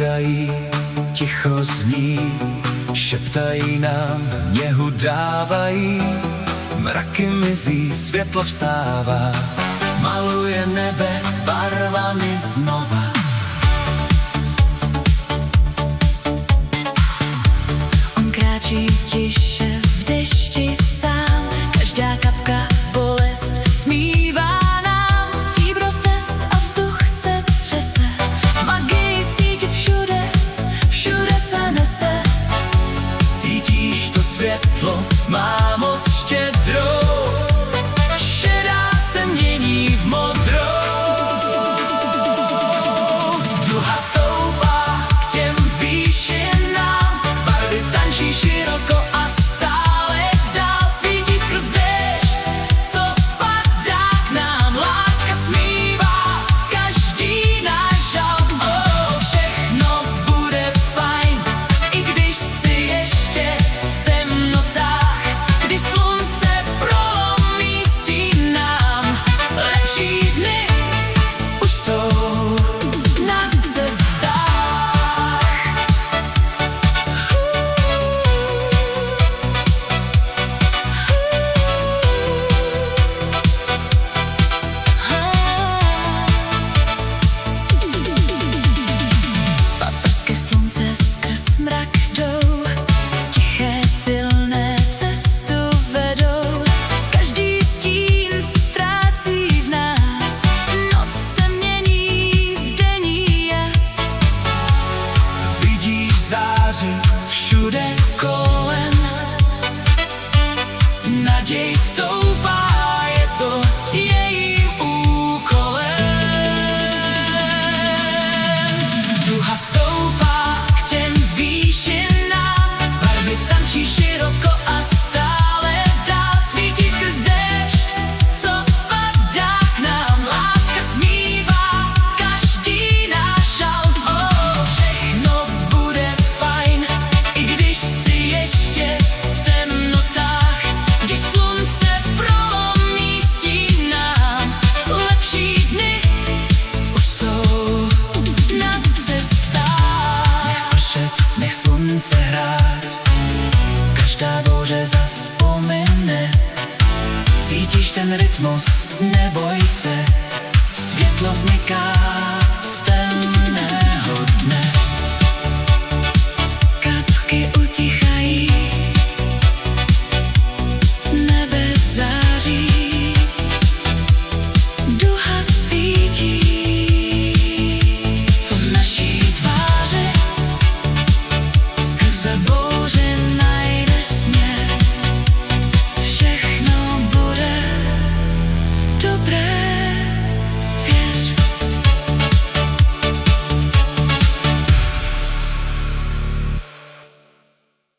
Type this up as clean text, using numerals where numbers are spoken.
padají, ticho zní, šeptají nám, něhu dávají. Mraky mizí, světlo vstává, maluje nebe barvami znova. On kráčí tiše v dešti sám, každá kapka bolest smívá nám. Stříbro cest a vzduch se třese, magii cítit všude, všude se nese. Cítíš to světlo, má moc štědrou, šedá se mění v modrou. Duha stoupá k těm výšinám, barvy tančí široko a stále dál. Svítí skrz déšť, co padá k nám, láska smívá každý náš žal. Všechno bude fajn, i když si ještě v temnotách, když slunce prolomí stín nám. Lepší dny už jsou na cestách. Paprsky slunce skrz mrak jdou, tiché silné cestu vedou. Každý stín se ztrácí v nás, noc se mění v denní jas. Vidíš záři všude kolem, naděj stoupá, je to jejím úkolem. Duha stoupá k těm výšinám, barvy tančí široko a stále dál. Svítí skrz déšť, co padá k nám, láska smívá každý náš žal. Všechno bude fajn, i když si ještě v temnotách, když slunce prolomí stín nám. Lepší dny už jsou na cestách. Nech pršet, nech slunce hrát, každá bouře zas pomine. Cítíš ten rytmus, neboj se, světlo vzniká.